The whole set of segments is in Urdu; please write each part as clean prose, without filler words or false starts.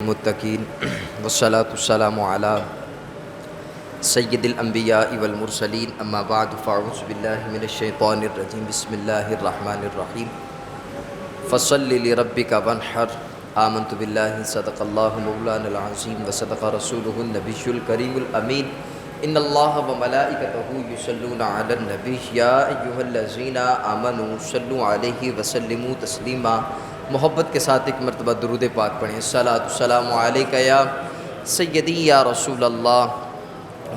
للمتقین والصلاة والسلام علی سید الانبیاء والمرسلین اما بعد فاعوذ باللہ من الشیطان الرجیم بسم اللہ الرحمن الرحیم فصل لربک وانحر آمنت باللہ صدق اللہ مولانا العظیم وصدق رسولہ النبی الکریم الامین ان اللہ وملائکتہ یصلون علی النبی یا ایہا الذین آمنوا صلوا علیہ وسلموا تسلیما۔ محبت کے ساتھ ایک مرتبہ درود پاک پڑھیں۔ الصلاۃ والسلام علیک یا سیدی یا رسول اللہ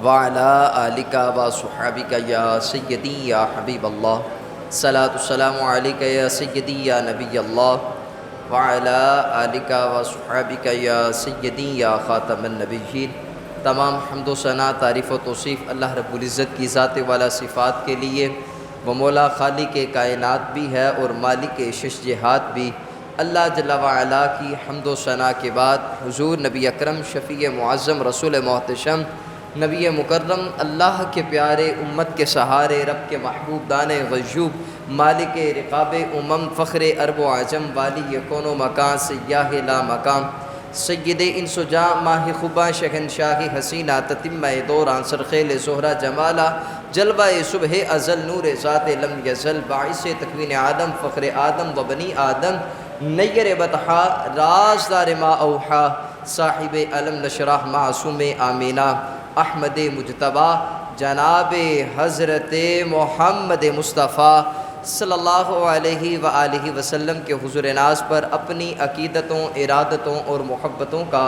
وعلی آلک و صحابک یا سیدی یا حبیب اللہ۔ الصلاۃ والسلام علیک یا سیدی یا نبی اللہ وعلی آلک و صحابک یا سیدی یا خاتم النبیین۔ تمام حمد و ثنا، تعریف و توصیف اللہ رب العزت کی ذات والا صفات کے لیے۔ وہ مولا خالق کائنات بھی ہے اور مالک شش جہات بھی۔ اللہ جل وعلا کی حمد و ثنا کے بعد حضور نبی اکرم شفیع معظم رسول محتشم نبی مکرم اللہ کے پیارے امت کے سہارے رب کے محبوب دان غیوب مالک رقاب فخر عرب و عجم والی کون و مکان سیاہ لا مقام سید انس و جاں ماہ خباں شہنشاہ حسینہ تتمہ دور عنصر خیل زہرہ جمالہ جلوہ صبح ازل نور ذات لم یزل باعث تکوین آدم فخر آدم و بنی آدم نیر بطحا رازدار ما اوحا صاحب علم نشرح معصوم آمینہ احمد مجتبی جناب حضرت محمد مصطفیٰ صلی اللہ علیہ وآلہ وسلم کے حضور ناز پر اپنی عقیدتوں، ارادتوں اور محبتوں کا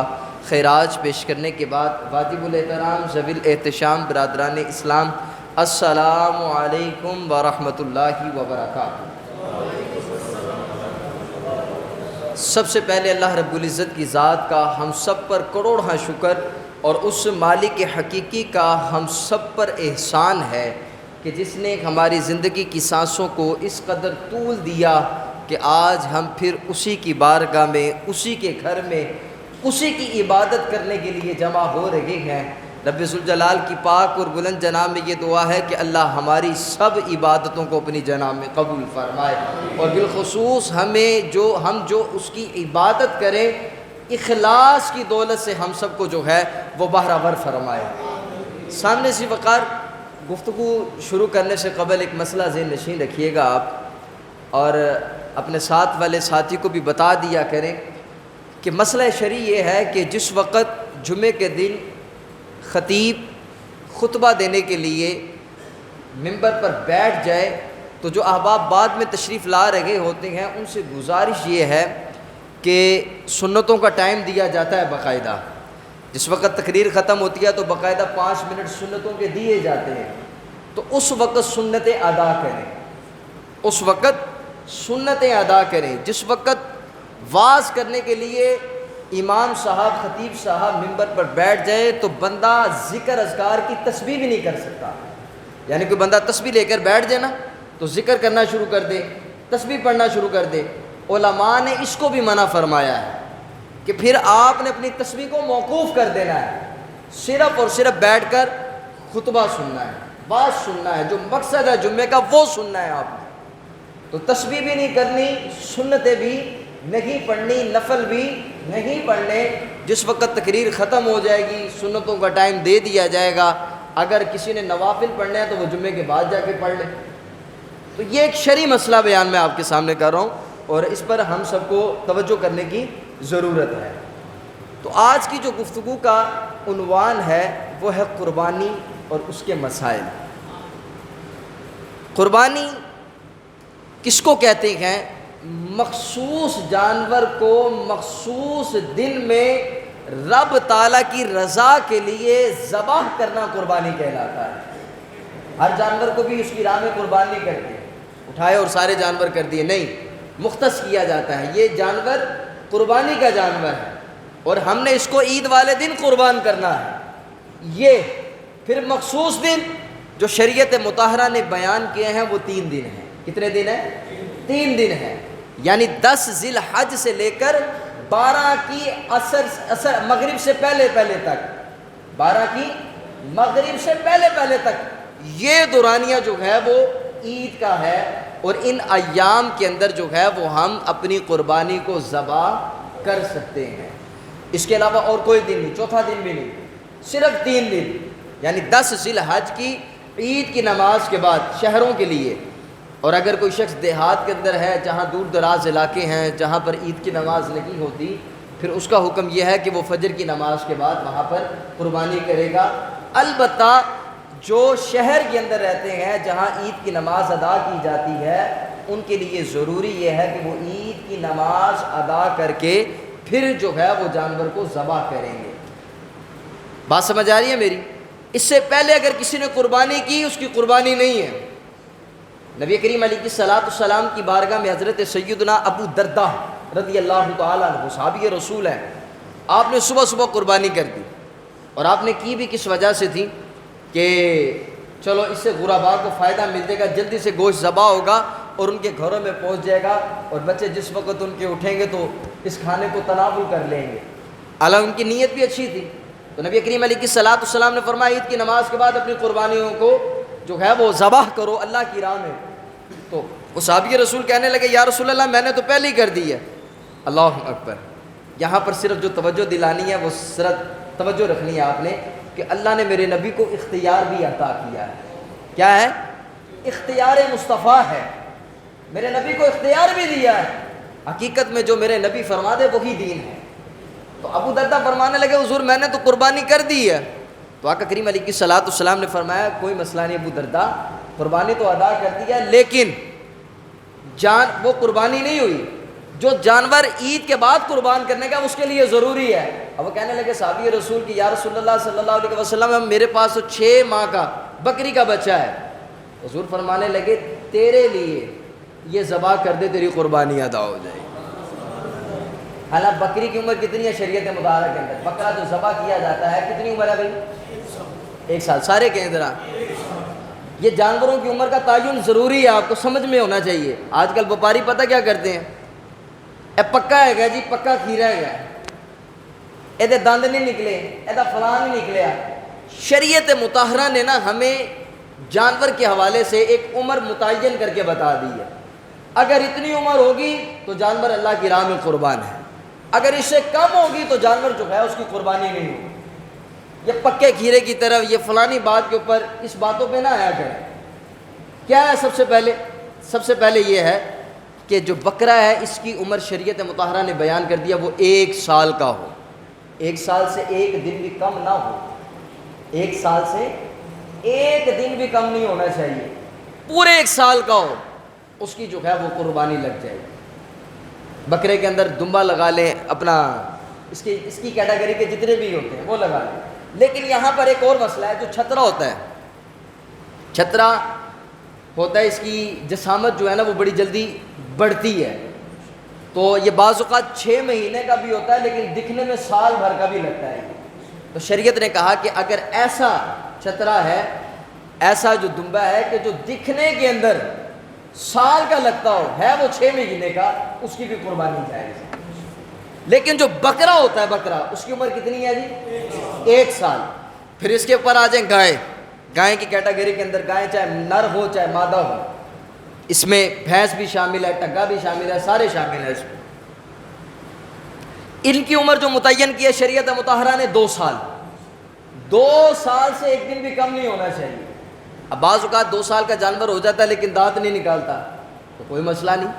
خراج پیش کرنے کے بعد واجب الاحترام ذوی الاحتشام برادران اسلام، السلام علیکم ورحمۃ اللہ وبرکاتہ۔ سب سے پہلے اللہ رب العزت کی ذات کا ہم سب پر کروڑہ شکر اور اس مالک حقیقی کا ہم سب پر احسان ہے کہ جس نے ہماری زندگی کی سانسوں کو اس قدر طول دیا کہ آج ہم پھر اسی کی بارگاہ میں، اسی کے گھر میں، اسی کی عبادت کرنے کے لیے جمع ہو رہے ہیں۔ رب ذوالجلال کی پاک اور بلند جناب میں یہ دعا ہے کہ اللہ ہماری سب عبادتوں کو اپنی جناب میں قبول فرمائے، اور بالخصوص ہم جو اس کی عبادت کریں اخلاص کی دولت سے ہم سب کو جو ہے وہ بہرہ فرمائے۔ سامنے سی وقار گفتگو شروع کرنے سے قبل ایک مسئلہ ذہن نشین رکھیے گا آپ، اور اپنے ساتھ والے ساتھی کو بھی بتا دیا کریں کہ مسئلہ شرعی یہ ہے کہ جس وقت جمعے کے دن خطیب خطبہ دینے کے لیے ممبر پر بیٹھ جائے تو جو احباب بعد میں تشریف لا رہے ہوتے ہیں ان سے گزارش یہ ہے کہ سنتوں کا ٹائم دیا جاتا ہے باقاعدہ۔ جس وقت تقریر ختم ہوتی ہے تو باقاعدہ 5 منٹ سنتوں کے دیے جاتے ہیں، تو اس وقت سنتیں ادا کریں، اس وقت سنتیں ادا کریں۔ جس وقت واعظ کرنے کے لیے امام صاحب، خطیب صاحب ممبر پر بیٹھ جائے تو بندہ ذکر اذکار کی تسبیح بھی نہیں کر سکتا۔ یعنی کوئی بندہ تسبیح لے کر بیٹھ جائے نا تو ذکر کرنا شروع کر دے، تسبیح پڑھنا شروع کر دے۔ علماء نے اس کو بھی منع فرمایا ہے کہ پھر آپ نے اپنی تسبیح کو موقوف کر دینا ہے، صرف اور صرف بیٹھ کر خطبہ سننا ہے، بات سننا ہے، جو مقصد ہے جمعے کا وہ سننا ہے آپ نے۔ تو تسبیح بھی نہیں کرنی، سنتیں بھی نہیں پڑھنی، نفل بھی نہیں پڑھنے۔ جس وقت تقریر ختم ہو جائے گی سنتوں کا ٹائم دے دیا جائے گا، اگر کسی نے نوافل پڑھنے ہیں تو وہ جمعے کے بعد جا کے پڑھ لیں۔ تو یہ ایک شرعی مسئلہ بیان میں آپ کے سامنے کر رہا ہوں اور اس پر ہم سب کو توجہ کرنے کی ضرورت ہے۔ تو آج کی جو گفتگو کا عنوان ہے وہ ہے قربانی اور اس کے مسائل۔ قربانی کس کو کہتے ہیں؟ مخصوص جانور کو مخصوص دن میں رب تعالیٰ کی رضا کے لیے ذبح کرنا قربانی کہلاتا ہے۔ ہر جانور کو بھی اس کی راہ میں قربان نہیں کرتے، اٹھائے اور سارے جانور کر دیے، نہیں، مختص کیا جاتا ہے یہ جانور قربانی کا جانور ہے اور ہم نے اس کو عید والے دن قربان کرنا ہے۔ یہ پھر مخصوص دن جو شریعت مطہرہ نے بیان کیے ہیں وہ 3 دن ہیں۔ کتنے دن ہیں؟ 3 دن ہیں، یعنی 10 ذی الحج سے لے کر 12 کی عصر مغرب سے پہلے تک، 12 کی مغرب سے پہلے تک یہ دورانیہ جو ہے وہ عید کا ہے، اور ان ایام کے اندر جو ہے وہ ہم اپنی قربانی کو ذبح کر سکتے ہیں۔ اس کے علاوہ اور کوئی دن نہیں، چوتھا دن بھی نہیں، صرف 3 دن، یعنی 10 ذی الحج کی عید کی نماز کے بعد شہروں کے لیے۔ اور اگر کوئی شخص دیہات کے اندر ہے جہاں دور دراز علاقے ہیں جہاں پر عید کی نماز نہیں ہوتی، پھر اس کا حکم یہ ہے کہ وہ فجر کی نماز کے بعد وہاں پر قربانی کرے گا۔ البتہ جو شہر کے اندر رہتے ہیں جہاں عید کی نماز ادا کی جاتی ہے، ان کے لیے ضروری یہ ہے کہ وہ عید کی نماز ادا کر کے پھر جو ہے وہ جانور کو ذبح کریں گے۔ بات سمجھ آ رہی ہے میری؟ اس سے پہلے اگر کسی نے قربانی کی، اس کی قربانی نہیں ہے۔ نبی کریم علیہ الصلوۃ والسلام کی بارگاہ میں حضرت سیدنا ابو درداء رضی اللہ تعالیٰ عنہ صحابی رسول ہیں، آپ نے صبح صبح قربانی کر دی، اور آپ نے کی بھی کس وجہ سے تھی کہ چلو اس سے غرباء کو فائدہ مل جائے گا، جلدی سے گوشت ذبح ہوگا اور ان کے گھروں میں پہنچ جائے گا، اور بچے جس وقت ان کے اٹھیں گے تو اس کھانے کو تناول کر لیں گے۔ حالانکہ ان کی نیت بھی اچھی تھی۔ تو نبی کریم علیہ الصلوۃ والسلام نے فرمایا عید کی نماز کے بعد اپنی قربانیوں کو جو ہے وہ ذبح کرو اللہ کی راہ میں۔ تو وہ صحابی رسول کہنے لگے یا رسول اللہ میں نے تو پہلے ہی کر دی ہے۔ اللہ اکبر۔ یہاں پر صرف جو توجہ دلانی ہے وہ صرف توجہ رکھنی ہے آپ نے کہ اللہ نے میرے نبی کو اختیار بھی عطا کیا ہے۔ کیا ہے؟ اختیار مصطفیٰ ہے، میرے نبی کو اختیار بھی دیا ہے۔ حقیقت میں جو میرے نبی فرما دے وہی دین ہے۔ تو ابو درداء فرمانے لگے حضور میں نے تو قربانی کر دی ہے۔ تو آقا کریم علیہ الصلوۃ والسلام نے فرمایا کوئی مسئلہ نہیں ابو درداء، قربانی تو ادا کر دی ہے، لیکن وہ قربانی نہیں ہوئی جو جانور عید کے بعد قربان کرنے کا اس کے لیے ضروری ہے۔ اب وہ کہنے لگے صحابی رسول کی یا رسول اللہ صلی اللہ علیہ وسلم میرے پاس تو 6 ماہ کا بکری کا بچہ ہے۔ حضور فرمانے لگے تیرے لیے یہ ذبح کر دے تیری قربانی ادا ہو جائے گی۔ حالانکہ بکری کی عمر کتنی ہے شریعت مطالعہ کے اندر؟ بکرا جو ذبح کیا جاتا ہے کتنی عمر ہے بھائی؟ 1 سال۔ سارے کہیں ذرا یہ جانوروں کی عمر کا تعین ضروری ہے، آپ کو سمجھ میں ہونا چاہیے۔ آج کل وپاری پتہ کیا کرتے ہیں؟ اے پکا ہے گا جی، پکا کھیرا ہے گا، یہ دند نہیں نکلے، یہ فلاں نہیں نکلیا۔ شریعت مطہرہ نے نا ہمیں جانور کے حوالے سے ایک عمر متعین کر کے بتا دی ہے۔ اگر اتنی عمر ہوگی تو جانور اللہ کی راہ میں قربان ہے، اگر اس سے کم ہوگی تو جانور جو ہے اس کی قربانی نہیں ہوگی۔ یہ پکے کھیرے کی طرف یہ فلانی بات کے اوپر اس باتوں پہ نہ آیا کریں۔ کیا ہے؟ سب سے پہلے یہ ہے کہ جو بکرا ہے اس کی عمر شریعت مطہرہ نے بیان کر دیا وہ 1 سال کا ہو، 1 سال سے 1 دن بھی کم نہ ہو، 1 سال سے 1 دن بھی کم نہیں ہونا چاہیے، پورے 1 سال کا ہو، اس کی جو ہے وہ قربانی لگ جائے گی۔ بکرے کے اندر دمبا لگا لیں، اپنا اس کی کیٹیگری کے جتنے بھی ہوتے ہیں وہ لگا لیں۔ لیکن یہاں پر ایک اور مسئلہ ہے، جو چھترا ہوتا ہے، چھترا ہوتا ہے اس کی جسامت جو ہے نا وہ بڑی جلدی بڑھتی ہے، تو یہ بعض اوقات 6 مہینے کا بھی ہوتا ہے لیکن دکھنے میں سال بھر کا بھی لگتا ہے۔ تو شریعت نے کہا کہ اگر ایسا چھترا ہے، ایسا جو دمبا ہے کہ جو دکھنے کے اندر سال کا لگتا ہو، ہے وہ 6 مہینے کا، اس کی بھی قربانی جائز ہے۔ لیکن جو بکرا ہوتا ہے، بکرا اس کی عمر کتنی ہے جی؟ 1 سال۔ پھر اس کے اوپر آ جائیں گائے کی کیٹیگری کے اندر، گائے چاہے نر ہو چاہے مادہ ہو، اس میں بھینس بھی شامل ہے، ٹگا بھی شامل ہے، سارے شامل ہیں اس میں۔ ان کی عمر جو متعین کی ہے شریعت مطہرہ نے 2 سال، 2 سال سے 1 دن بھی کم نہیں ہونا چاہیے۔ اب بعض اوقات 2 سال کا جانور ہو جاتا ہے لیکن دانت نہیں نکالتا تو کوئی مسئلہ نہیں۔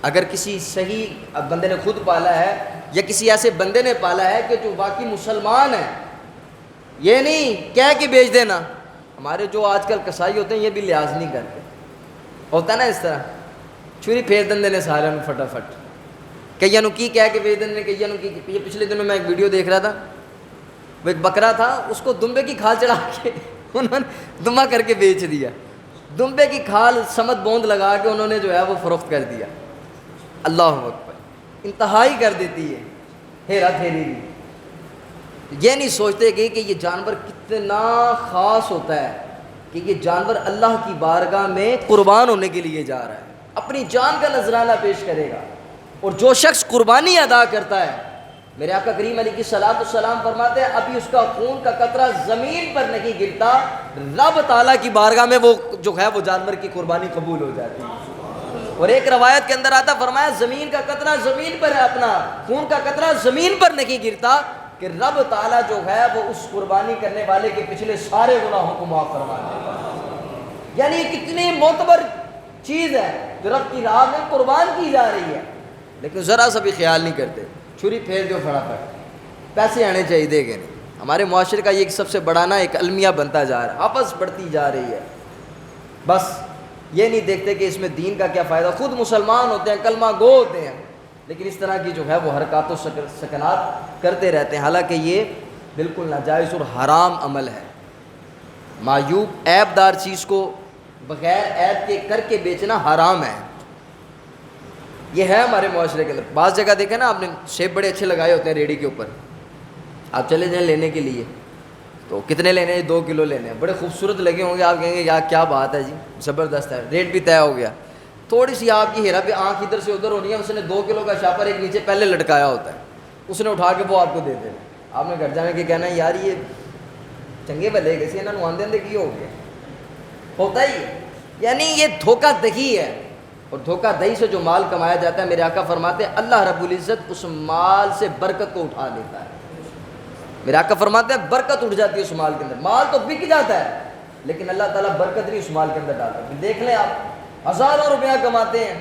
اگر کسی صحیح بندے نے خود پالا ہے یا کسی ایسے بندے نے پالا ہے کہ جو واقعی مسلمان ہے، یہ نہیں کہہ کے بیچ دینا۔ ہمارے جو آج کل کسائی ہوتے ہیں یہ بھی لحاظ نہیں کرتے، ہوتا ہے نا اس طرح، چھری پھیر دندے نے سارے فٹافٹ، کئیوں نو کی کہہ کے بیچ دندے نے، کئیوں نو کی۔ یہ پچھلے دنوں میں ایک ویڈیو دیکھ رہا تھا، وہ ایک بکرا تھا، اس کو دمبے کی کھال چڑھا کے انہوں نے دمبا کر کے بیچ دیا، دمبے کی کھال سمت بوند لگا کے انہوں نے جو ہے وہ فروخت کر دیا۔ اللہ اکبر، انتہائی کر دیتی ہے ہیرا پھیری بھی۔ یہ نہیں سوچتے کہ یہ جانور کتنا خاص ہوتا ہے کہ یہ جانور اللہ کی بارگاہ میں قربان ہونے کے لیے جا رہا ہے، اپنی جان کا نذرانہ پیش کرے گا۔ اور جو شخص قربانی ادا کرتا ہے، میرے آقا کریم علیہ الصلوۃ والسلام فرماتے ہیں ابھی اس کا خون کا قطرہ زمین پر نہیں گرتا، رب تعالیٰ کی بارگاہ میں وہ جو ہے وہ جانور کی قربانی قبول ہو جاتی ہے۔ اور ایک روایت کے اندر آتا فرمایا زمین کا قطرہ زمین پر ہے اپنا خون کا قطرہ زمین پر نہیں گرتا کہ رب تعالیٰ جو ہے وہ اس قربانی کرنے والے کے پچھلے سارے گناہوں کو معاف فرما دے گا۔ یعنی یہ کتنی معتبر چیز ہے جو رب کی راہ میں قربان کی جا رہی ہے، لیکن ذرا سا بھی خیال نہیں کرتے، چھری پھیر دو فٹافٹ، پیسے آنے چاہیے دے گے نہیں۔ ہمارے معاشرے کا یہ سب سے بڑا نا ایک المیہ بنتا جا رہا ہے، آپس بڑھتی جا رہی ہے، بس یہ نہیں دیکھتے کہ اس میں دین کا کیا فائدہ۔ خود مسلمان ہوتے ہیں، کلمہ گو ہوتے ہیں، لیکن اس طرح کی جو ہے وہ حرکات و سکنات کرتے رہتے ہیں، حالانکہ یہ بالکل ناجائز اور حرام عمل ہے۔ معیوب عیب دار چیز کو بغیر عیب کے کر کے بیچنا حرام ہے، یہ ہے ہمارے معاشرے کے اندر۔ بعض جگہ دیکھیں نا آپ نے، سیب بڑے اچھے لگائے ہوتے ہیں ریڑھی کے اوپر، آپ چلے جائیں لینے کے لیے تو کتنے لینے ہیں؟ 2 کلو لینے ہیں، بڑے خوبصورت لگے ہوں گے، آپ کہیں گے یار کیا بات ہے جی، زبردست ہے، ریٹ بھی طے ہو گیا۔ تھوڑی سی آپ کی ہیرا پہ آنکھ ادھر سے ادھر ہونی ہے، اس نے 2 کلو کا شاپر ایک نیچے پہلے لٹکایا ہوتا ہے، اس نے اٹھا کے وہ آپ کو دے دینا، آپ نے گھر جانے کے کہنا ہے یار یہ چنگے بھلے کسی انہوں نے آندے دے کی ہو گیا، ہوتا ہی ہے۔ یعنی یہ دھوکہ دہی ہے، اور دھوکہ دہی سے جو مال کمایا جاتا ہے، میرے آقا فرماتے ہیں اللہ رب العزت اس مال سے برکت کو اٹھا لیتا ہے۔ میرے آقا فرماتے ہیں برکت اٹھ جاتی ہے اس مال کے اندر، مال تو بک جاتا ہے لیکن اللہ تعالیٰ برکت نہیں اس مال کے اندر ڈالتا۔ دیکھ لیں آپ، ہزاروں روپیہ کماتے ہیں،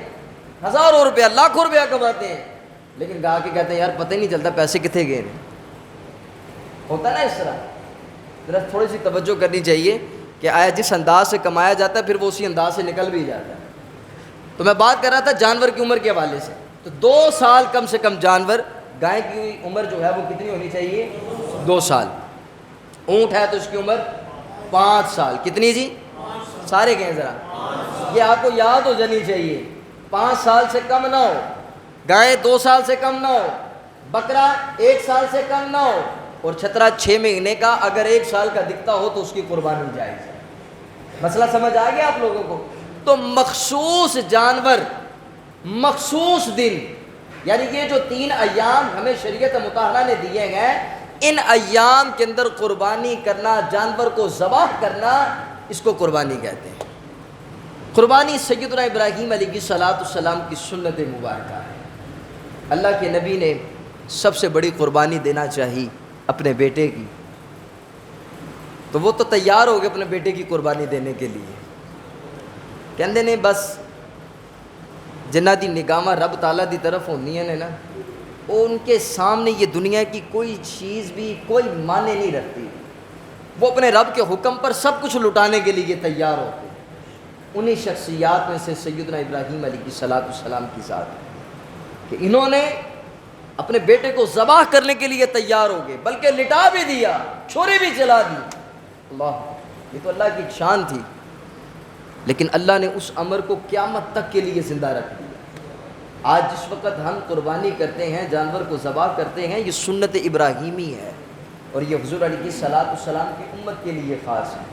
ہزاروں روپیہ، لاکھوں روپیہ کماتے ہیں، لیکن گاہ کے کہتے ہیں یار پتہ ہی نہیں چلتا پیسے کتنے گئے ہیں۔ ہوتا نا اس طرح، ذرا تھوڑی سی توجہ کرنی چاہیے کہ آیا جس انداز سے کمایا جاتا ہے پھر وہ اسی انداز سے نکل بھی جاتا ہے۔ تو میں بات کر رہا تھا جانور کی عمر کے حوالے سے، تو 2 سال کم سے کم جانور، گائے کی عمر جو ہے وہ کتنی ہونی چاہیے؟ 2 سال۔ اونٹ ہے تو اس کی عمر 5 سال، کتنی جی؟ سارے کہیں ذرا، یہ آپ کو یاد ہو جانی چاہیے، 5 سال سے کم نہ ہو، گائے 2 سال سے کم نہ ہو، بکرا 1 سال سے کم نہ ہو، اور چھترا 6 مہینے کا اگر 1 سال کا دکھتا ہو تو اس کی قربانی جائز ہے۔ مسئلہ سمجھ آ گیا آپ لوگوں کو؟ تو مخصوص جانور، مخصوص دن، یعنی یہ جو 3 ایام ہمیں شریعت مطہرہ نے دیے ہیں، ان ایام کے اندر قربانی کرنا، جانور کو ذبح کرنا، اس کو قربانی کہتے ہیں۔ قربانی سیدنا ابراہیم علیہ السلام کی سنت مبارکہ ہے۔ اللہ کے نبی نے سب سے بڑی قربانی دینا چاہی اپنے بیٹے کی، تو وہ تو تیار ہو گئے اپنے بیٹے کی قربانی دینے کے لیے، کہندے نے بس جنہ دی نگاہ رب تعالیٰ دی طرف ہونی ہے نا، ان کے سامنے یہ دنیا کی کوئی چیز بھی کوئی معنی نہیں رکھتی، وہ اپنے رب کے حکم پر سب کچھ لٹانے کے لیے تیار ہوتے ہیں۔ انہی شخصیات میں سے سیدنا ابراہیم علیہ السلام کی ذات ہے کہ انہوں نے اپنے بیٹے کو ذبح کرنے کے لیے تیار ہو گئے، بلکہ لٹا بھی دیا، چھری بھی چلا دی۔ اللہ، یہ تو اللہ کی شان تھی، لیکن اللہ نے اس امر کو قیامت تک کے لیے زندہ رکھ دیا۔ آج جس وقت ہم قربانی کرتے ہیں، جانور کو ذبح کرتے ہیں، یہ سنت ابراہیمی ہے، اور یہ حضور علیہ السلام کی امت کے لیے خاص ہے۔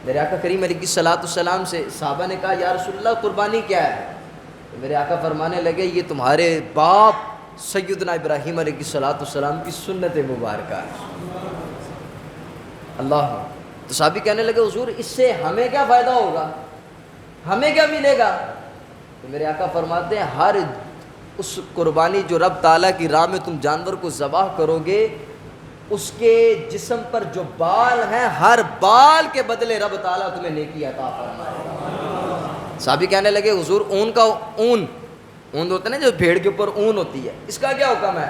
میرے آقا کریم علیہ السلام سے صحابہ نے کہا یا رسول اللہ قربانی کیا ہے؟ تو میرے آقا فرمانے لگے یہ تمہارے باپ سیدنا ابراہیم علیہ السلام کی سنت مبارکہ ہے۔ اللہ، تو صحابی کہنے لگے حضور اس سے ہمیں کیا فائدہ ہوگا، ہمیں کیا ملے گا؟ تو میرے آقا فرماتے ہیں ہر اس قربانی جو رب تعالیٰ کی راہ میں تم جانور کو ذبح کرو گے، اس کے جسم پر جو بال ہیں، ہر بال کے بدلے رب تعالیٰ تمہیں نیکی عطا فرمائے گا۔ صحابی کہنے لگے حضور اون کا اون ہوتا ہے نا جو بھیڑ کے اوپر اون ہوتی ہے، اس کا کیا حکم ہے؟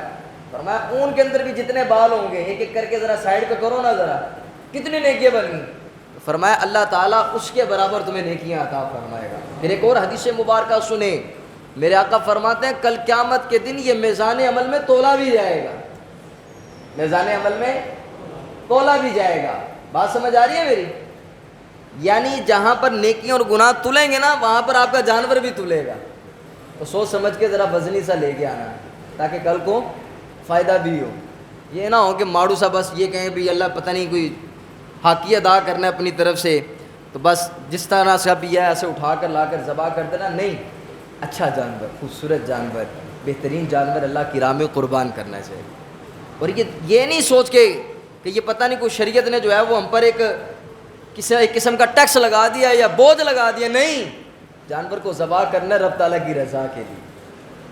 فرمایا اون کے اندر بھی جتنے بال ہوں گے ایک ایک کر کے ذرا سائڈ پہ کرو نا، ذرا کتنی نیکیاں بنی؟ فرمایا اللہ تعالیٰ اس کے برابر تمہیں نیکیاں عطا فرمائے گا۔ پھر ایک اور حدیث مبارکہ سنیں، میرے آقا فرماتے ہیں کل قیامت کے دن یہ میزان عمل میں تولا بھی جائے گا، میزان عمل میں تولا بھی جائے گا۔ بات سمجھ آ رہی ہے میری؟ یعنی جہاں پر نیکیاں اور گناہ تلیں گے نا، وہاں پر آپ کا جانور بھی تلے گا، تو سوچ سمجھ کے ذرا وزنی سا لے کے آنا تاکہ کل کو فائدہ بھی ہو۔ یہ نہ ہو کہ ماڑو سا بس یہ کہیں بھی اللہ پتہ نہیں کوئی حقیقت ادا کرنا ہے اپنی طرف سے، تو بس جس طرح سے اب یہ ایسے اٹھا کر لا کر ذبح کر دینا، نہیں، اچھا جانور، خوبصورت جانور، بہترین جانور اللہ کی راہ میں قربان کرنا چاہیے۔ اور یہ نہیں سوچ کے کہ یہ پتہ نہیں کوئی شریعت نے جو ہے وہ ہم پر ایک قسم کا ٹیکس لگا دیا یا بوجھ لگا دیا، نہیں، جانور کو ذبح کرنا رب تعالیٰ کی رضا کے لیے.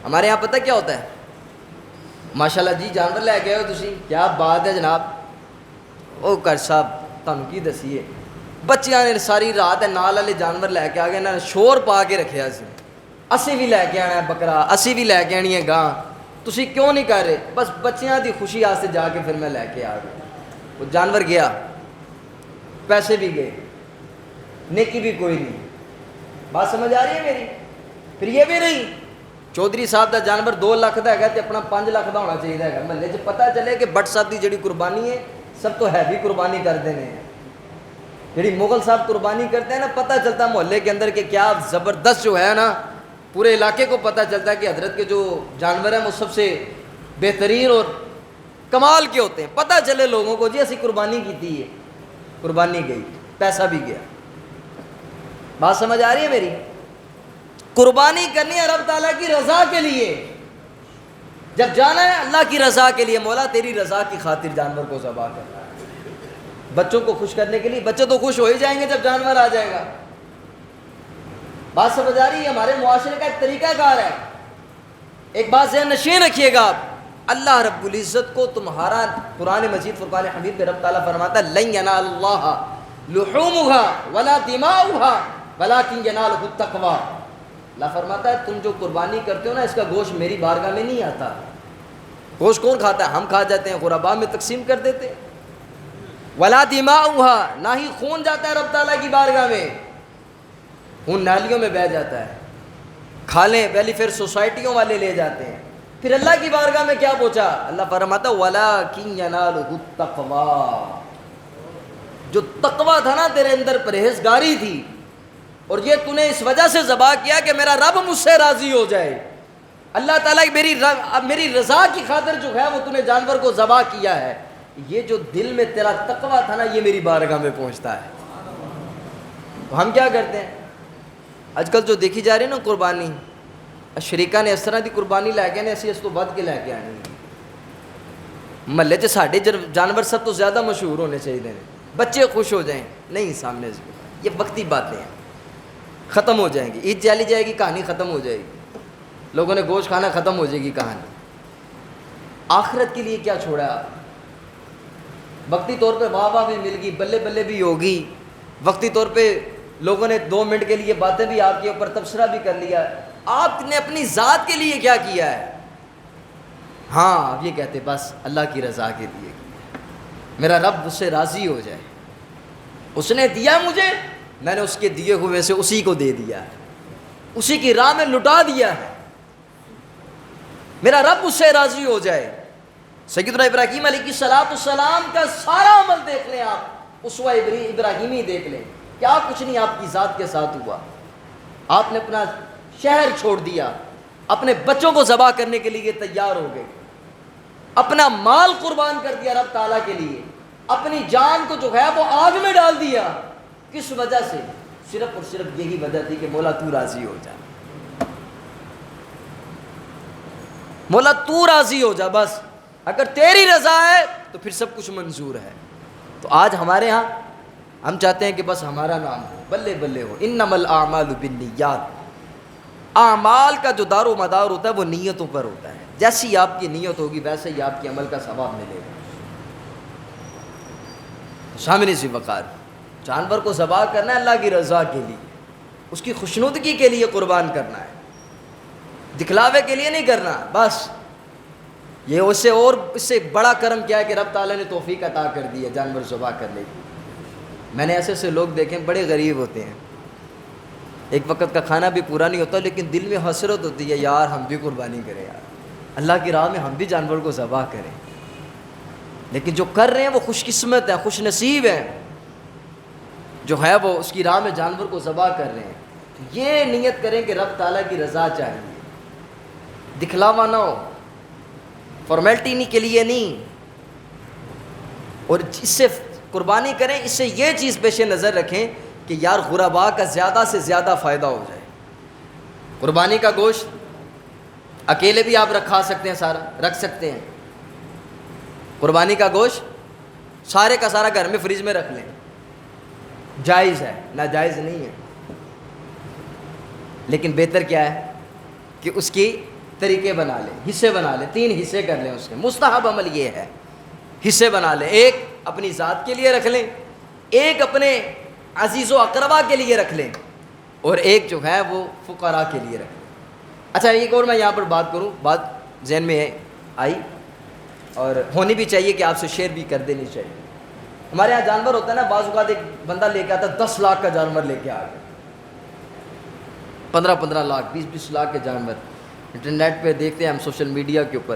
ہمارے یہاں پتہ کیا ہوتا ہے؟ ماشاءاللہ جی جانور لے گئے ہو تسی، کیا بات ہے جناب. او کر صاحب تانوں کی دسیے، بچیاں نے ساری رات نال والے جانور لے کے آ گئے نا، شور پا کے رکھیا سی. اسی بھی لے کے آنا ہے بکرا، اسی بھی لے کے آنی ہے گاں، تسی کیوں نہیں کر رہے؟ بس بچیاں دی خوشی واسطے جا کے پھر میں لے کے آ گیا. وہ جانور گیا، پیسے بھی گئے، نیکی بھی کوئی نہیں. بات سمجھ آ رہی ہے میری؟ پھر یہ بھی نہیں چودھری صاحب دا جانور 2 لاکھ دا ہے تے اپنا 5 لاکھ دا ہونا چاہیے ہے. محلے 'چ پتہ چلے کہ بٹ صاحب دی جڑی قربانی ہے سب تو ہیوی قربانی کرتے ہیں. جڑی مغل صاحب قربانی کرتے ہیں نا، پتہ چلتا محلے کے اندر کہ کیا زبردست جو ہے نا، پورے علاقے کو پتہ چلتا ہے کہ حضرت کے جو جانور ہیں وہ سب سے بہترین اور کمال کے ہوتے ہیں. پتہ چلے لوگوں کو جی اسی قربانی کی تھی ہے، قربانی گئی، پیسہ بھی گیا. بات سمجھ آ رہی ہے میری؟ قربانی کرنی ہے رب تعالیٰ کی رضا کے لیے. جب جانا ہے اللہ کی رضا کے لیے، مولا تیری رضا کی خاطر جانور کو ذبح کرنا ہے. بچوں کو خوش کرنے کے لیے، بچے تو خوش ہو ہی جائیں گے جب جانور آ جائے گا. بات سمجھ آ رہی ہے؟ ہمارے معاشرے کا ایک طریقہ کار ہے. ایک بات ذہن نشین رکھیے گا آپ، اللہ رب العزت کو تمہارا قرآن مجید فرقان حمید میں رب تعالیٰ فرماتا ہے لن ینال اللہ لحومها ولا دماؤها ولکن ینالہ التقوی. اللہ فرماتا ہے تم جو قربانی کرتے ہو نا، اس کا گوشت میری بارگاہ میں نہیں آتا. گوشت کون کھاتا ہے؟ ہم کھا جاتے ہیں، غرباء میں تقسیم کر دیتے ہیں. ولا دماؤها، نہ ہی خون جاتا ہے رب تعالیٰ کی بارگاہ میں. خون نالیوں میں بہہ جاتا ہے، کھا لیں پہلی پھر سوسائٹیوں والے لے جاتے ہیں. پھر اللہ کی بارگاہ میں کیا پہنچا؟ اللہ فرماتا وَلَٰكِن يَنَالُهُ التَّقْوَىٰ. جو تقویٰ تھا نا تیرے اندر، پرہیزگاری تھی، اور یہ تو نے اس وجہ سے ذبح کیا کہ میرا رب مجھ سے راضی ہو جائے. اللہ تعالیٰ میری رضا کی خاطر جو ہے وہ تو نے جانور کو ذبح کیا ہے. یہ جو دل میں تیرا تقویٰ تھا نا، یہ میری بارگاہ میں پہنچتا ہے. تو ہم کیا کرتے ہیں آج کل جو دیکھی جا رہی ہے نا قربانی، شریکہ نے اس طرح دی قربانی لے کے نے اسی اس تو بد کے لے کے آنی. محلے 'چ ساڈے جانور سب تو زیادہ مشہور ہونے چاہیے، بچے خوش ہو جائیں. نہیں، سامنے سے یہ وقتی باتیں ہیں، ختم ہو جائیں گی. عید چلی جائے گی، کہانی ختم ہو جائے گی، لوگوں نے گوشت کھانا ختم ہو جائے گی کہانی. آخرت کے لیے کیا چھوڑا آپ؟ وقتی طور پہ واہ واہ بھی مل گئی، بلے بلے بھی ہوگی، وقتی طور پہ لوگوں نے 2 منٹ کے لیے باتیں بھی آپ کے اوپر تبصرہ بھی کر لیا. آپ نے اپنی ذات کے لیے کیا کیا ہے؟ ہاں آپ یہ کہتے بس اللہ کی رضا کے لیے کیا، میرا رب اس سے راضی ہو جائے. اس نے دیا مجھے، میں نے اس کے دیے ہوئے سے اسی کو دے دیا ہے، اسی کی راہ میں لٹا دیا ہے، میرا رب اس سے راضی ہو جائے. سیدنا ابراہیم علیہ السلام کا سارا عمل دیکھ لیں آپ، اسوہ ابراہیمی دیکھ لیں، کیا کچھ نہیں آپ کی ذات کے ساتھ ہوا. آپ نے اپنا شہر چھوڑ دیا، اپنے بچوں کو ذبح کرنے کے لیے تیار ہو گئے، اپنا مال قربان کر دیا رب تعالیٰ کے لیے، اپنی جان کو جو ہے وہ آگ میں ڈال دیا. کس وجہ سے؟ صرف اور صرف یہی وجہ تھی کہ مولا تو راضی ہو جا، مولا تو راضی ہو جا. بس اگر تیری رضا ہے تو پھر سب کچھ منظور ہے. تو آج ہمارے ہاں ہم چاہتے ہیں کہ بس ہمارا نام ہو، بلے بلے ہو. انما الاعمال بالنیات. اعمال کا جو دار و مدار ہوتا ہے وہ نیتوں پر ہوتا ہے. جیسی آپ کی نیت ہوگی ویسے ہی آپ کے عمل کا ثواب ملے گا. سامنے سے وقار، جانور کو ذبح کرنا ہے اللہ کی رضا کے لیے، اس کی خوشنودگی کے لیے قربان کرنا ہے، دکھلاوے کے لیے نہیں کرنا. بس یہ اس سے بڑا کرم کیا ہے کہ رب تعالیٰ نے توفیق عطا کر دی ہے جانور ذبح کرنے کی. میں نے ایسے لوگ دیکھے بڑے غریب ہوتے ہیں، ایک وقت کا کھانا بھی پورا نہیں ہوتا، لیکن دل میں حسرت ہوتی ہے یار ہم بھی قربانی کریں، یار اللہ کی راہ میں ہم بھی جانور کو ذبح کریں. لیکن جو کر رہے ہیں وہ خوش قسمت ہیں، خوش نصیب ہیں، جو ہے وہ اس کی راہ میں جانور کو ذبح کر رہے ہیں. یہ نیت کریں کہ رب تعالیٰ کی رضا چاہیے، دکھلاوا نہ ہو، فارمیلٹی نہیں کے لیے نہیں. اور اس سے قربانی کریں، اس سے یہ چیز پیش نظر رکھیں کہ یار غرباء کا زیادہ سے زیادہ فائدہ ہو جائے. قربانی کا گوشت اکیلے بھی آپ رکھا سکتے ہیں، سارا رکھ سکتے ہیں. قربانی کا گوشت سارے کا سارا گھر میں فریج میں رکھ لیں، جائز ہے، ناجائز نہیں ہے. لیکن بہتر کیا ہے کہ اس کی طریقے بنا لیں، حصے بنا لیں، 3 حصے کر لیں اس کے۔ مستحب عمل یہ ہے، حصے بنا لیں، ایک اپنی ذات کے لیے رکھ لیں، ایک اپنے عزیز و اقربا کے لیے رکھ لیں، اور ایک جو ہے وہ فقراء کے لیے رکھ لیں۔ اچھا ایک اور میں یہاں پر بات کروں، بات ذہن میں آئی اور ہونی بھی چاہیے کہ آپ سے شیئر بھی کر دینی چاہیے۔ ہمارے یہاں جانور ہوتا ہے نا، بعض اوقات ایک بندہ لے کے آتا ہے 10 لاکھ کا جانور لے کے آ گیا، 15 لاکھ 20 لاکھ کے جانور، انٹرنیٹ پہ دیکھتے ہیں ہم، سوشل میڈیا کے اوپر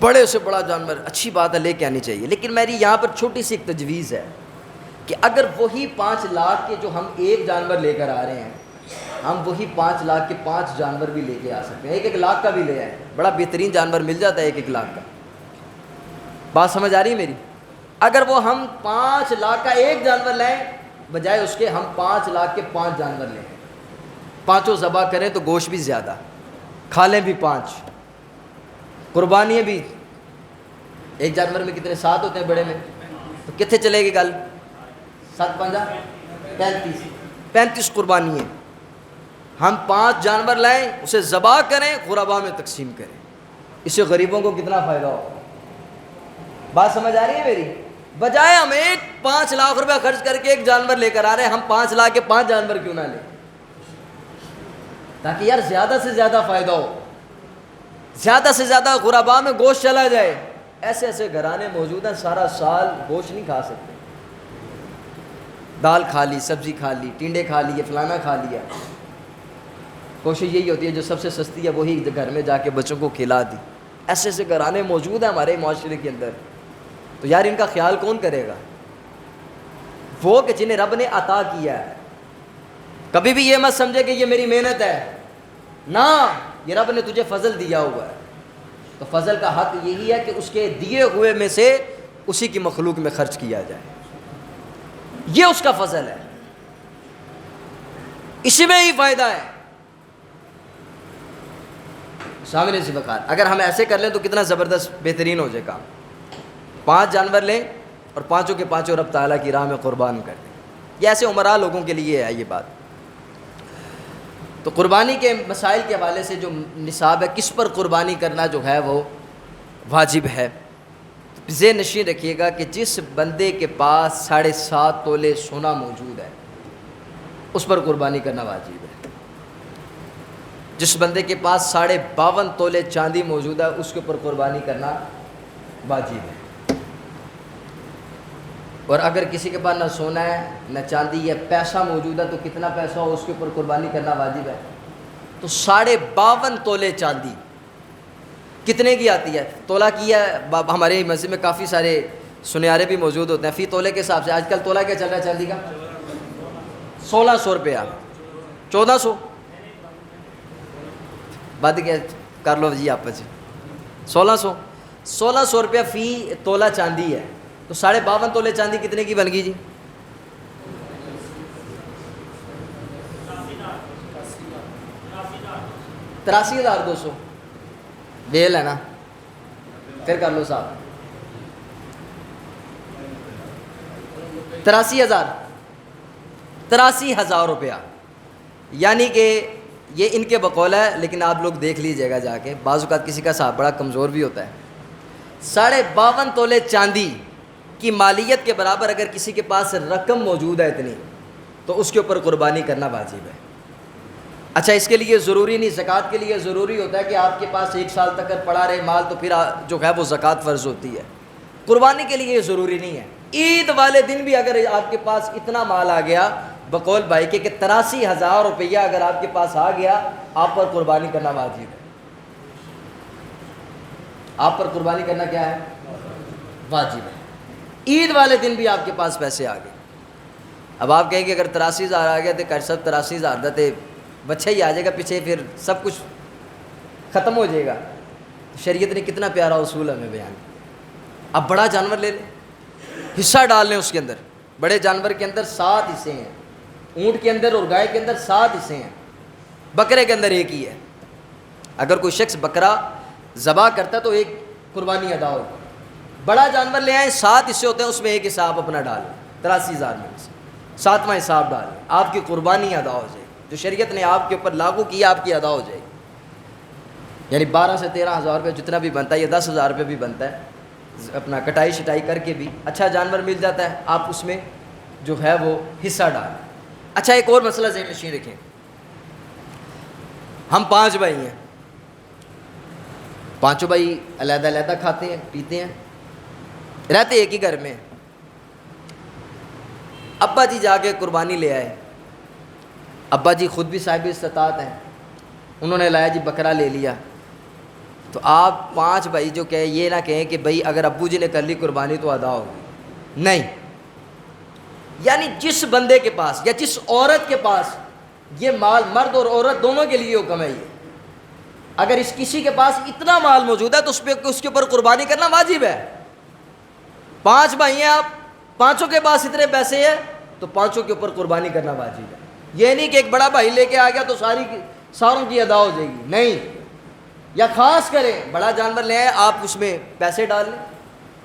بڑے سے بڑا جانور، اچھی بات ہے لے کے آنی چاہیے، لیکن میری یہاں پر چھوٹی سی ایک تجویز ہے کہ اگر وہی 5 لاکھ کے جو ہم ایک جانور لے کر آ رہے ہیں، ہم وہی 5 لاکھ کے 5 جانور بھی لے کے آ سکتے ہیں، 1 لاکھ کا بھی لے آئے، بڑا بہترین جانور مل جاتا ہے 1 لاکھ کا۔ بات سمجھ آ رہی ہے میری؟ اگر وہ ہم 5 لاکھ کا ایک جانور لیں بجائے اس کے ہم 5 لاکھ کے 5 جانور لیں، پانچوں ذبح کریں تو گوشت بھی زیادہ، کھا لیں بھی 5، قربانیاں بھی، ایک جانور میں کتنے 7 ہوتے ہیں بڑے میں، تو کتنے چلے گی گل؟ 7 5 35 قربانی ہیں، ہم 5 جانور لائیں، اسے ذبح کریں، غربا میں تقسیم کریں، اس سے غریبوں کو کتنا فائدہ ہوگا؟ بات سمجھ آ رہی ہے میری؟ بجائے ہم 5 لاکھ روپے خرچ کر کے ایک جانور لے کر آ رہے ہیں، ہم 5 لاکھ کے 5 جانور کیوں نہ لیں، تاکہ یار زیادہ سے زیادہ فائدہ ہو، زیادہ سے زیادہ غربا میں گوشت چلا جائے۔ ایسے ایسے گھرانے موجود ہیں سارا سال گوشت نہیں کھا سکتے، دال کھا لی، سبزی کھا لی، ٹینڈے کھا لیے، فلانا کھا لیا، کوشش یہی ہوتی ہے جو سب سے سستی ہے وہی گھر میں جا کے بچوں کو کھلا دی۔ ایسے ایسے گھرانے موجود ہیں ہمارے معاشرے کے اندر، تو یار ان کا خیال کون کرے گا؟ وہ کہ جنہیں رب نے عطا کیا ہے۔ کبھی بھی یہ مت سمجھے کہ یہ میری محنت ہے، نہ، یہ رب نے تجھے فضل دیا ہوا ہے، تو فضل کا حق یہی ہے کہ اس کے دیے ہوئے میں سے اسی کی مخلوق میں خرچ کیا جائے، یہ اس کا فضل ہے، اسی میں ہی فائدہ ہے۔ سامنے سے بخار اگر ہم ایسے کر لیں تو کتنا زبردست بہترین ہو جائے کام۔ 5 جانور لیں اور 5 کے 5 رب تعالیٰ کی راہ میں قربان کر دیں، یہ ایسے عمرہ لوگوں کے لیے ہے یہ بات۔ تو قربانی کے مسائل کے حوالے سے جو نصاب ہے، کس پر قربانی کرنا جو ہے وہ واجب ہے، ذہن نشین رکھیے گا کہ جس بندے کے پاس 7.5 تولے سونا موجود ہے اس پر قربانی کرنا واجب ہے، جس بندے کے پاس 52.5 تولے چاندی موجود ہے اس کے اوپر قربانی کرنا واجب ہے، اور اگر کسی کے پاس نہ سونا ہے نہ چاندی ہے، پیسہ موجود ہے تو کتنا پیسہ ہو اس کے اوپر قربانی کرنا واجب ہے، تو 52.5 تولے چاندی کتنے کی آتی ہے؟ تولہ کی ہے، ہمارے مسجد میں کافی سارے سنیارے بھی موجود ہوتے ہیں، فی تولے کے حساب سے آج کل تولہ کیا چل رہا ہے چاندی کا؟ 1600 روپیہ، 1400 بد کیا کر لو جی آپس 1600 روپیہ فی تولہ چاندی ہے، تو 52.5 تولے چاندی کتنے کی بن گئی جی؟ 83,200 ویل ہے نا، پھر کر لو صاحب 83,000 روپیہ، یعنی کہ یہ ان کے بقول ہے، لیکن آپ لوگ دیکھ لیجئے گا جا کے، بعض اوقات کسی کا صاحب بڑا کمزور بھی ہوتا ہے۔ 52.5 تولے چاندی کی مالیت کے برابر اگر کسی کے پاس رقم موجود ہے اتنی، تو اس کے اوپر قربانی کرنا واجب ہے۔ اچھا اس کے لیے ضروری نہیں، زکوٰۃ کے لیے ضروری ہوتا ہے کہ آپ کے پاس 1 سال تک اگر پڑا رہے مال تو پھر جو ہے وہ زکوٰۃ فرض ہوتی ہے، قربانی کے لیے یہ ضروری نہیں ہے۔ عید والے دن بھی اگر آپ کے پاس اتنا مال آ گیا، بقول بھائی کہ 83,000 روپیہ اگر آپ کے پاس آ گیا، آپ پر قربانی کرنا واجب ہے، آپ پر قربانی کرنا کیا ہے؟ واجب ہے۔ عید والے دن بھی آپ کے پاس پیسے آ گئے، اب آپ کہیں گے اگر 83,000 آ گیا تو کر سب 83,000 دیتے بچہ ہی آ جائے گا پیچھے، پھر سب کچھ ختم ہو جائے گا۔ شریعت نے کتنا پیارا اصول ہمیں بیان کیا۔ اب بڑا جانور لے لیں، حصہ ڈال لیں اس کے اندر، بڑے جانور کے اندر 7 حصے ہیں، اونٹ کے اندر اور گائے کے اندر 7 حصے ہیں، بکرے کے اندر 1 ہی ہے۔ اگر کوئی شخص بکرا ذبح کرتا تو 1 قربانی ادا ہوگی۔ بڑا جانور لے آئیں، 7 حصے ہوتے ہیں، اس میں 1 حصہ آپ اپنا ڈالیں، 83,000 میں سے 7واں حصہ آپ ڈالیں، آپ کی قربانی ادا ہو جائے گی۔ جو شریعت نے آپ کے اوپر لاگو کیا آپ کی ادا ہو جائے گی، یعنی 12 سے 13,000 روپے جتنا بھی بنتا ہے، یا 10,000 روپے بھی بنتا ہے، اپنا کٹائی شٹائی کر کے بھی اچھا جانور مل جاتا ہے، آپ اس میں جو ہے وہ حصہ ڈالیں۔ اچھا ایک اور مسئلہ ذہن نشین رکھیں، ہم 5 بھائی ہیں، پانچوں بھائی علیحدہ علیحدہ کھاتے ہیں پیتے ہیں، رہتے ایک ہی گھر میں، ابا جی جا کے قربانی لے آئے، ابا جی خود بھی صاحب استطاعت ہیں، انہوں نے لایا جی بکرا لے لیا، تو آپ 5 بھائی جو کہیں یہ نہ کہیں کہ بھائی اگر ابو جی نے کر لی قربانی تو ادا ہوگی، نہیں، یعنی جس بندے کے پاس یا جس عورت کے پاس یہ مال، مرد اور عورت دونوں کے لیے حکم ہے، یہ اگر اس کسی کے پاس اتنا مال موجود ہے تو اس کے اوپر قربانی کرنا واجب ہے۔ 5 بھائی ہیں آپ، 5 کے پاس اتنے پیسے ہیں تو 5 کے اوپر قربانی کرنا واجب ہے، یہ نہیں کہ ایک بڑا بھائی لے کے آ گیا تو ساروں کی ادا ہو جائے گی، نہیں، یا خاص کریں بڑا جانور لے آئے آپ اس میں پیسے ڈال لیں،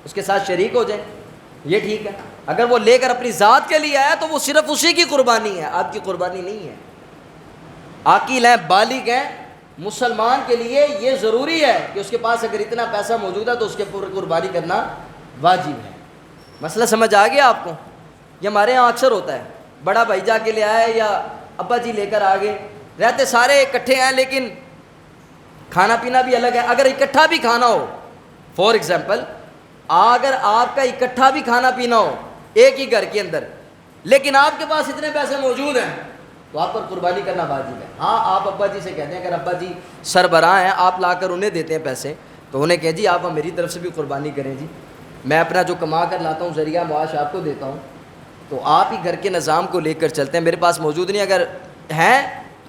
اس کے ساتھ شریک ہو جائیں، یہ ٹھیک ہے۔ اگر وہ لے کر اپنی ذات کے لیے آیا تو وہ صرف اسی کی قربانی ہے، آپ کی قربانی نہیں ہے۔ عاقل ہیں، بالغ ہیں، مسلمان کے لیے یہ ضروری ہے کہ اس کے پاس اگر اتنا پیسہ موجود ہے تو اس کے اوپر قربانی کرنا واجب ہے۔ مسئلہ سمجھ آ گیا آپ کو؟ یہ ہمارے یہاں اکثر ہوتا ہے، بڑا بھائی جا کے لے آئے یا ابا جی لے کر آ گئے، رہتے سارے اکٹھے ہیں لیکن کھانا پینا بھی الگ ہے۔ اگر اکٹھا بھی کھانا ہو، فار ایگزامپل اگر آپ کا اکٹھا بھی کھانا پینا ہو ایک ہی گھر کے اندر، لیکن آپ کے پاس اتنے پیسے موجود ہیں تو آپ پر قربانی کرنا واجب ہے۔ ہاں آپ ابا جی سے کہتے ہیں، اگر ابا جی سربراہ ہیں، آپ لا کر انہیں دیتے ہیں پیسے، تو انہیں کہیں جی آپ میری طرف سے بھی قربانی کریں جی، میں اپنا جو کما کر لاتا ہوں ذریعہ معاش آپ کو دیتا ہوں، تو آپ ہی گھر کے نظام کو لے کر چلتے ہیں، میرے پاس موجود نہیں، اگر ہیں،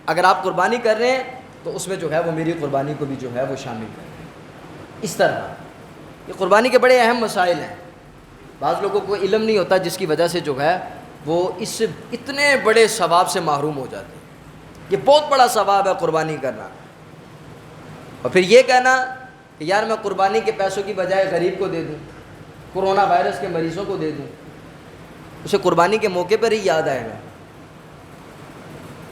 اگر آپ قربانی کر رہے ہیں تو اس میں جو ہے وہ میری قربانی کو بھی جو ہے وہ شامل کریں۔ اس طرح یہ قربانی کے بڑے اہم مسائل ہیں، بعض لوگوں کو علم نہیں ہوتا جس کی وجہ سے جو ہے وہ اس اتنے بڑے ثواب سے محروم ہو جاتے ہیں۔ یہ بہت بڑا ثواب ہے قربانی کرنا، اور پھر یہ کہنا کہ یار میں قربانی کے پیسوں کی بجائے غریب کو دے دوں، کورونا وائرس کے مریضوں کو دے دوں، اسے قربانی کے موقع پر ہی یاد آئے گا۔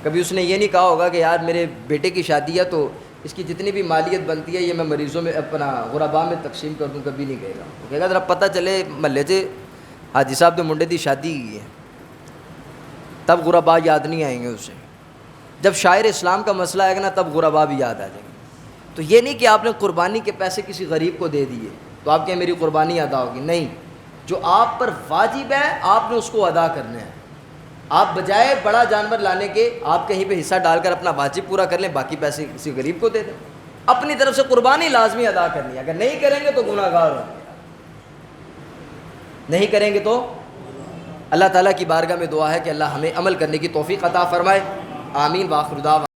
کبھی اس نے یہ نہیں کہا ہوگا کہ یار میرے بیٹے کی شادی ہے تو اس کی جتنی بھی مالیت بنتی ہے یہ میں مریضوں میں اپنا غرباء میں تقسیم کر دوں، کبھی نہیں کہے گا۔ وہ کہے گا ذرا پتہ چلے محلے سے حاجی صاحب کے منڈے دی شادی کی ہے، تب غرباء یاد نہیں آئیں گے اسے۔ جب شاعر اسلام کا مسئلہ آئے گا نا تب غرباء بھی یاد آ جائیں گے۔ تو یہ نہیں کہ آپ نے قربانی کے پیسے کسی غریب کو دے دیے تو آپ کہیں میری قربانی ادا ہوگی، نہیں، جو آپ پر واجب ہے آپ نے اس کو ادا کرنا ہے۔ آپ بجائے بڑا جانور لانے کے آپ کہیں پہ حصہ ڈال کر اپنا واجب پورا کر لیں، باقی پیسے کسی غریب کو دے دیں۔ اپنی طرف سے قربانی لازمی ادا کرنی ہے، اگر نہیں کریں گے تو گناہ گار ہوں گے، نہیں کریں گے تو اللہ تعالیٰ کی بارگاہ میں دعا ہے کہ اللہ ہمیں عمل کرنے کی توفیق عطا فرمائے، آمین۔ وآخر دعوانا